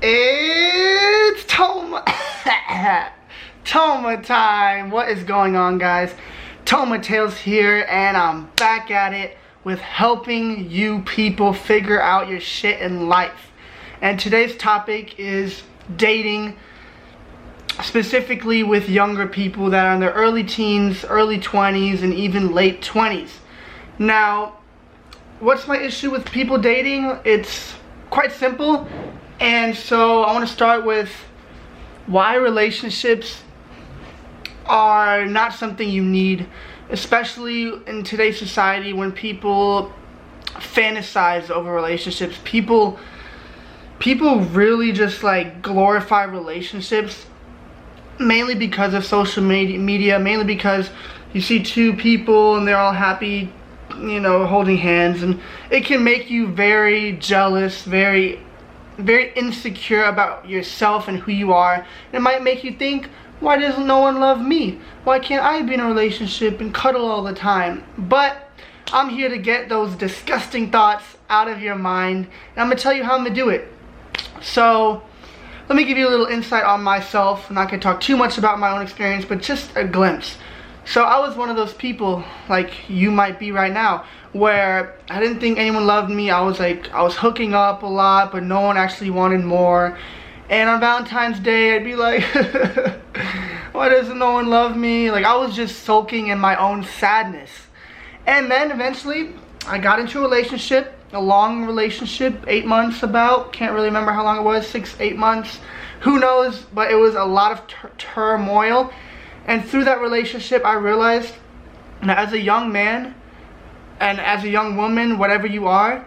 It's Toma time. What is going on, guys? Toma Tales here, and I'm back at it with helping you people figure out your shit in life. And today's topic is dating, specifically with younger people that are in their early teens, early 20s, and even late 20s. Now, what's my issue with people dating? It's quite simple. And so I want to start with why relationships are not something you need, especially in today's society when people fantasize over relationships. People really just like glorify relationships, mainly because of social media, mainly because you see two people and they're all happy, you know, holding hands, and it can make you very jealous, very insecure about yourself and who you are. And it might make you think, why doesn't no one love me? Why can't I be in a relationship and cuddle all the time? But I'm here to get those disgusting thoughts out of your mind, and I'm gonna tell you how I'm gonna do it. So let me give you a little insight on myself. I'm not gonna talk too much about my own experience, but just a glimpse. So I was one of those people, like you might be right now, where I didn't think anyone loved me. I was hooking up a lot, but no one actually wanted more. And on Valentine's Day, I'd be like, why doesn't no one love me? Like, I was just sulking in my own sadness. And then eventually, I got into a relationship, a long relationship, 8 months about. Can't really remember how long it was, 6-8 months. Who knows, but it was a lot of turmoil. And through that relationship, I realized that as a young man, and as a young woman, whatever you are,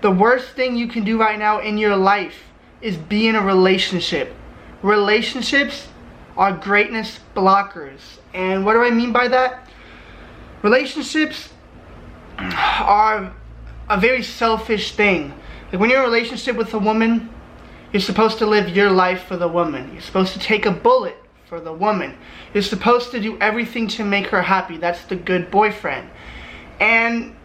the worst thing you can do right now in your life is be in a relationship. Relationships are greatness blockers. And what do I mean by that? Relationships are a very selfish thing. Like when you're in a relationship with a woman, you're supposed to live your life for the woman. You're supposed to take a bullet for the woman. You're supposed to do everything to make her happy. That's the good boyfriend. And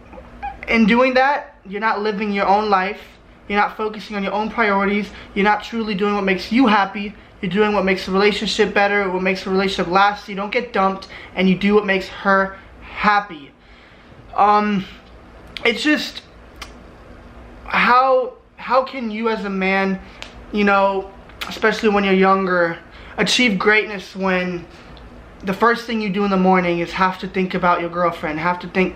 in doing that, you're not living your own life. You're not focusing on your own priorities. You're not truly doing what makes you happy. You're doing what makes the relationship better, what makes the relationship last. You don't get dumped, and you do what makes her happy. It's just, how can you as a man, you know, especially when you're younger, achieve greatness when the first thing you do in the morning is have to think about your girlfriend, have to think.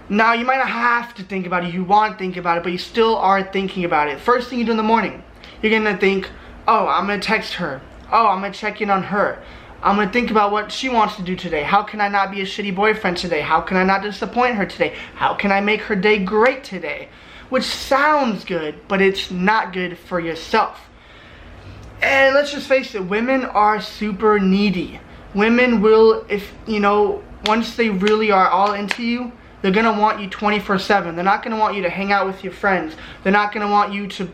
Now, you might not have to think about it, you want to think about it, but you still are thinking about it. First thing you do in the morning, you're going to think, oh, I'm going to text her. Oh, I'm going to check in on her. I'm going to think about what she wants to do today. How can I not be a shitty boyfriend today? How can I not disappoint her today? How can I make her day great today? Which sounds good, but it's not good for yourself. And let's just face it, women are super needy. Women will, if, you know, once they really are all into you, they're going to want you 24/7. They're not going to want you to hang out with your friends. They're not going to want you to,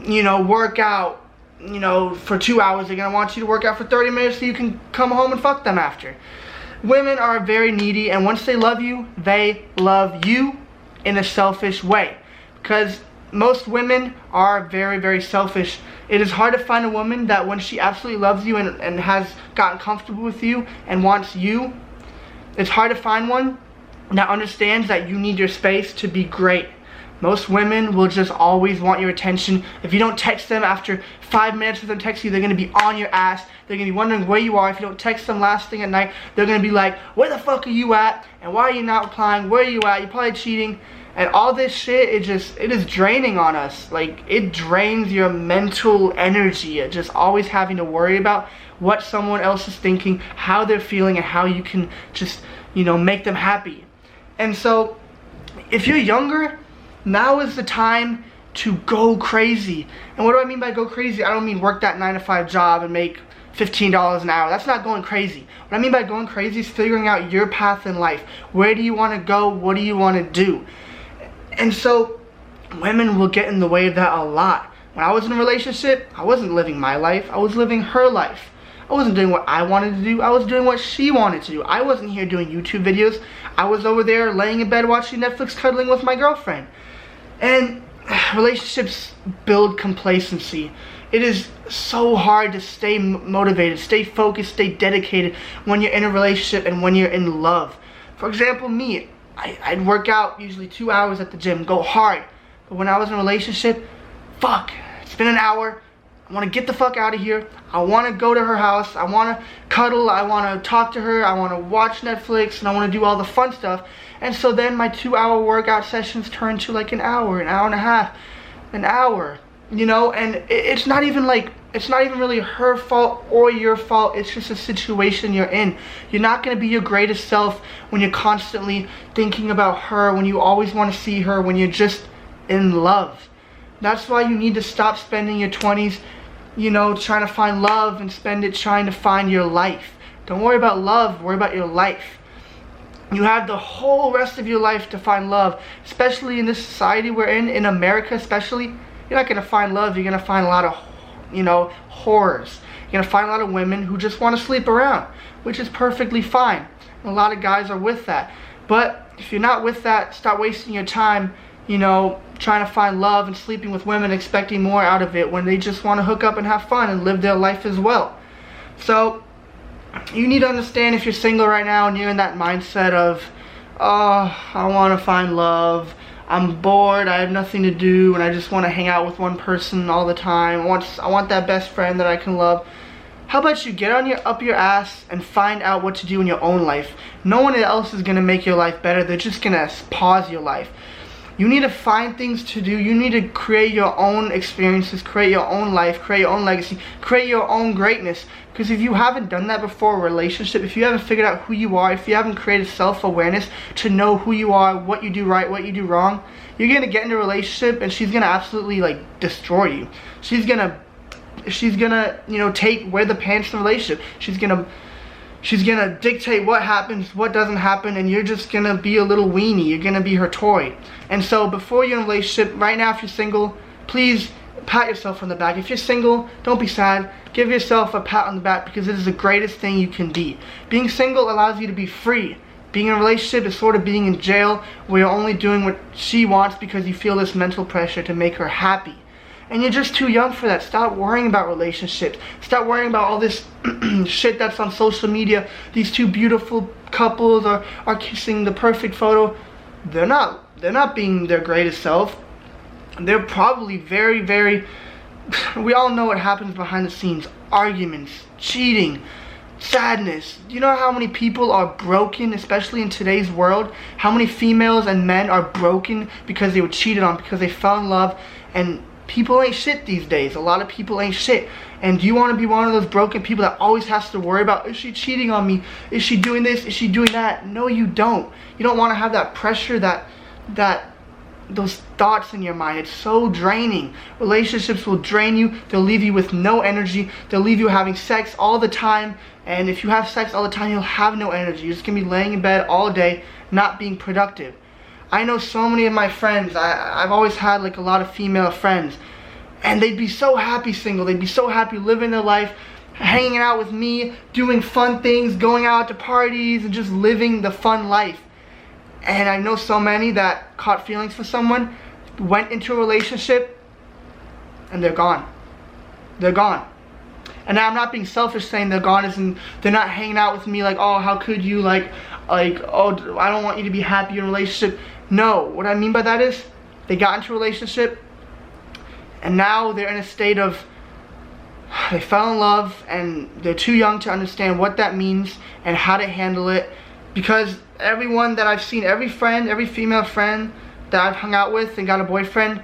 you know, work out, you know, for 2 hours. They're going to want you to work out for 30 minutes so you can come home and fuck them after. Women are very needy, and once they love you in a selfish way. Because most women are very, very selfish. It is hard to find a woman that when she absolutely loves you and has gotten comfortable with you and wants you, it's hard to find one that understands that you need your space to be great. Most women will just always want your attention. If you don't text them after 5 minutes of them texting you, they're going to be on your ass. They're going to be wondering where you are. If you don't text them last thing at night, they're going to be like, where the fuck are you at? And why are you not replying? Where are you at? You're probably cheating. And all this shit, it is draining on us. Like, it drains your mental energy. Just always having to worry about what someone else is thinking, how they're feeling, and how you can just, you know, make them happy. And so, if you're younger, now is the time to go crazy. And what do I mean by go crazy? I don't mean work that 9-to-5 job and make $15 an hour. That's not going crazy. What I mean by going crazy is figuring out your path in life. Where do you want to go? What do you want to do? And so, women will get in the way of that a lot. When I was in a relationship, I wasn't living my life. I was living her life. I wasn't doing what I wanted to do. I was doing what she wanted to do. I wasn't here doing YouTube videos. I was over there laying in bed watching Netflix, cuddling with my girlfriend. And relationships build complacency. It is so hard to stay motivated, stay focused, stay dedicated when you're in a relationship and when you're in love. For example, me, I'd work out usually 2 hours at the gym, go hard. But when I was in a relationship, fuck, it's been an hour. I want to get the fuck out of here. I want to go to her house. I want to cuddle. I want to talk to her. I want to watch Netflix, and I want to do all the fun stuff. And so then my 2-hour workout sessions turn to like an hour and a half, an hour, you know. And it's not even really her fault or your fault. It's just a situation you're in. You're not going to be your greatest self when you're constantly thinking about her, when you always want to see her, when you're just in love. That's why you need to stop spending your 20s, you know, trying to find love, and spend it trying to find your life. Don't worry about love, worry about your life. You have the whole rest of your life to find love, especially in this society we're in America especially. You're not going to find love. You're going to find a lot of, you know, whores. You're going to find a lot of women who just want to sleep around, which is perfectly fine. And a lot of guys are with that. But if you're not with that, stop wasting your time, you know, trying to find love and sleeping with women, expecting more out of it when they just want to hook up and have fun and live their life as well. So you need to understand, if you're single right now and you're in that mindset of, oh, I want to find love, I'm bored, I have nothing to do, and I just want to hang out with one person all the time, I want that best friend that I can love. How about you get up your ass and find out what to do in your own life? No one else is going to make your life better. They're just going to pause your life. You need to find things to do. You need to create your own experiences, create your own life, create your own legacy, create your own greatness. Because if you haven't done that before a relationship, if you haven't figured out who you are, if you haven't created self-awareness to know who you are, what you do right, what you do wrong, you're going to get into a relationship and she's going to absolutely like destroy you. She's going to, you know, wear the pants in the relationship. She's gonna dictate what happens, what doesn't happen, and you're just gonna be a little weenie. You're gonna be her toy. And so before you're in a relationship, right now if you're single, please pat yourself on the back. If you're single, don't be sad. Give yourself a pat on the back, because it is the greatest thing you can be. Being single allows you to be free. Being in a relationship is sort of being in jail, where you're only doing what she wants because you feel this mental pressure to make her happy. And you're just too young for that. Stop worrying about relationships. Stop worrying about all this shit that's on social media. These two beautiful couples are kissing, the perfect photo. They're not being their greatest self. They're probably very, very, we all know what happens behind the scenes. Arguments, cheating, sadness. You know how many people are broken, especially in today's world? How many females and men are broken because they were cheated on, because they fell in love? And people ain't shit these days. A lot of people ain't shit. And do you want to be one of those broken people that always has to worry about, is she cheating on me? Is she doing this? Is she doing that? No, you don't. You don't want to have that pressure, those thoughts in your mind. It's so draining. Relationships will drain you. They'll leave you with no energy. They'll leave you having sex all the time. And if you have sex all the time, you'll have no energy. You're just going to be laying in bed all day, not being productive. I know so many of my friends, I've always had like a lot of female friends, and they'd be so happy single. They'd be so happy living their life, hanging out with me, doing fun things, going out to parties, and just living the fun life. And I know so many that caught feelings for someone, went into a relationship, and they're gone. They're gone. And now I'm not being selfish saying they're gone, as in they're not hanging out with me like, oh, how could you, like, oh, I don't want you to be happy in a relationship. No, what I mean by that is, they got into a relationship, and now they're in a state of, they fell in love, and they're too young to understand what that means and how to handle it. Because everyone that I've seen, every female friend that I've hung out with and got a boyfriend,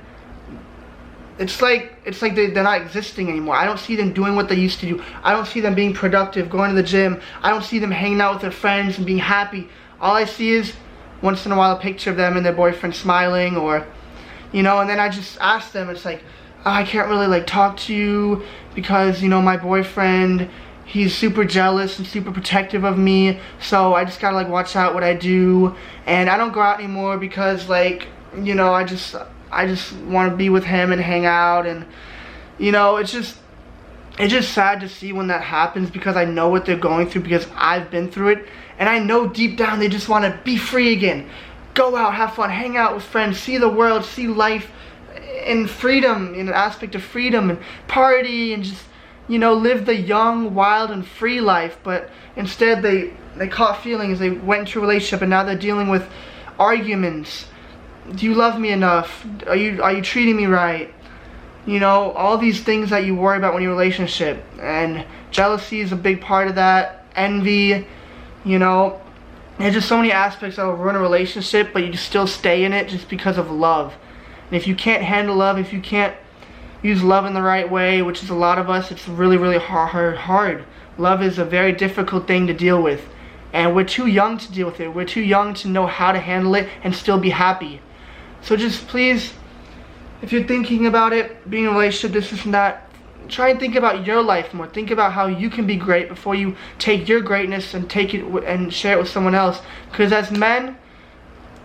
it's like they're not existing anymore. I don't see them doing what they used to do. I don't see them being productive, going to the gym. I don't see them hanging out with their friends and being happy. All I see is once in a while a picture of them and their boyfriend smiling, or, you know, and then I just ask them, it's like, oh, I can't really like talk to you because, you know, my boyfriend, he's super jealous and super protective of me, so I just gotta like watch out what I do, and I don't go out anymore because, like, you know, I just want to be with him and hang out. And, you know, it's just sad to see when that happens, because I know what they're going through, because I've been through it, and I know deep down they just want to be free again, go out, have fun, hang out with friends, see the world, see life in freedom, in an aspect of freedom and party and just, you know, live the young, wild, and free life. But instead they caught feelings, they went into a relationship, and now they're dealing with arguments. Do you love me enough? Are you treating me right? You know, all these things that you worry about when you're in a relationship. And jealousy is a big part of that. Envy, you know. There's just so many aspects that will ruin a relationship, but you still stay in it just because of love. And if you can't handle love, if you can't use love in the right way, which is a lot of us, it's really, really hard. Love is a very difficult thing to deal with. And we're too young to deal with it. We're too young to know how to handle it and still be happy. So just please, if you're thinking about it, being in a relationship, this and that, try and think about your life more. Think about how you can be great before you take your greatness and take it and share it with someone else. Because as men,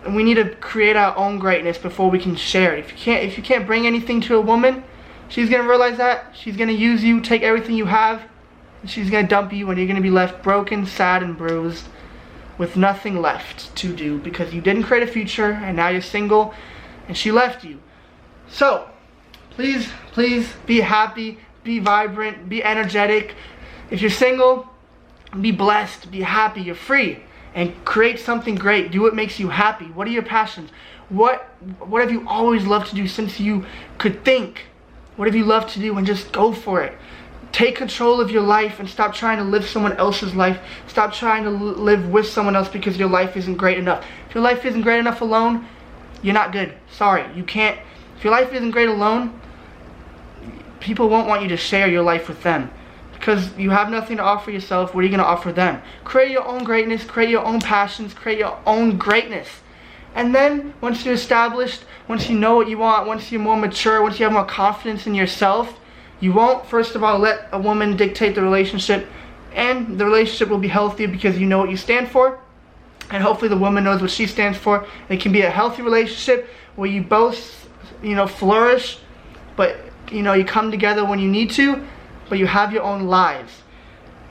we need to create our own greatness before we can share it. If you can't bring anything to a woman, she's gonna realize that. She's gonna use you, take everything you have, and she's gonna dump you, and you're gonna be left broken, sad, and bruised with nothing left to do because you didn't create a future and now you're single and she left you. So please be happy, be vibrant, be energetic. If you're single, be blessed, be happy, you're free, and create something great. Do what makes you happy. What are your passions? What have you always loved to do since you could think? What have you loved to do, and just go for it. Take control of your life and stop trying to live someone else's life. Stop trying to live with someone else because your life isn't great enough. If your life isn't great enough alone, you're not good. Sorry, you can't. If your life isn't great alone, people won't want you to share your life with them because you have nothing to offer yourself. What are you going to offer them? Create your own greatness, create your own passions, create your own greatness. And then once you're established, once you know what you want, once you're more mature, once you have more confidence in yourself, you won't, first of all, let a woman dictate the relationship, and the relationship will be healthy because you know what you stand for, and hopefully the woman knows what she stands for. It can be a healthy relationship where you both, you know, flourish, but, you know, you come together when you need to, but you have your own lives.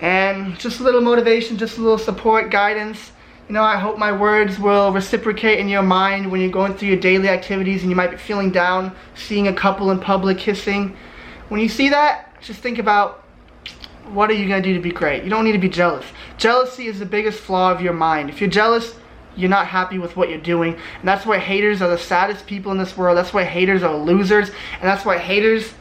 And just a little motivation, just a little support, guidance. You know, I hope my words will reciprocate in your mind when you're going through your daily activities and you might be feeling down, seeing a couple in public kissing. When you see that, just think about, what are you going to do to be great? You don't need to be jealous. Jealousy is the biggest flaw of your mind. If you're jealous, you're not happy with what you're doing. And that's why haters are the saddest people in this world. That's why haters are losers. And that's why haters,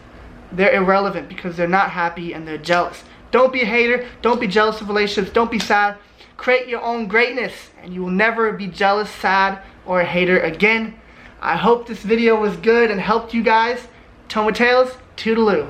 they're irrelevant because they're not happy and they're jealous. Don't be a hater. Don't be jealous of relationships. Don't be sad. Create your own greatness and you will never be jealous, sad, or a hater again. I hope this video was good and helped you guys. Toma Tales, toodaloo.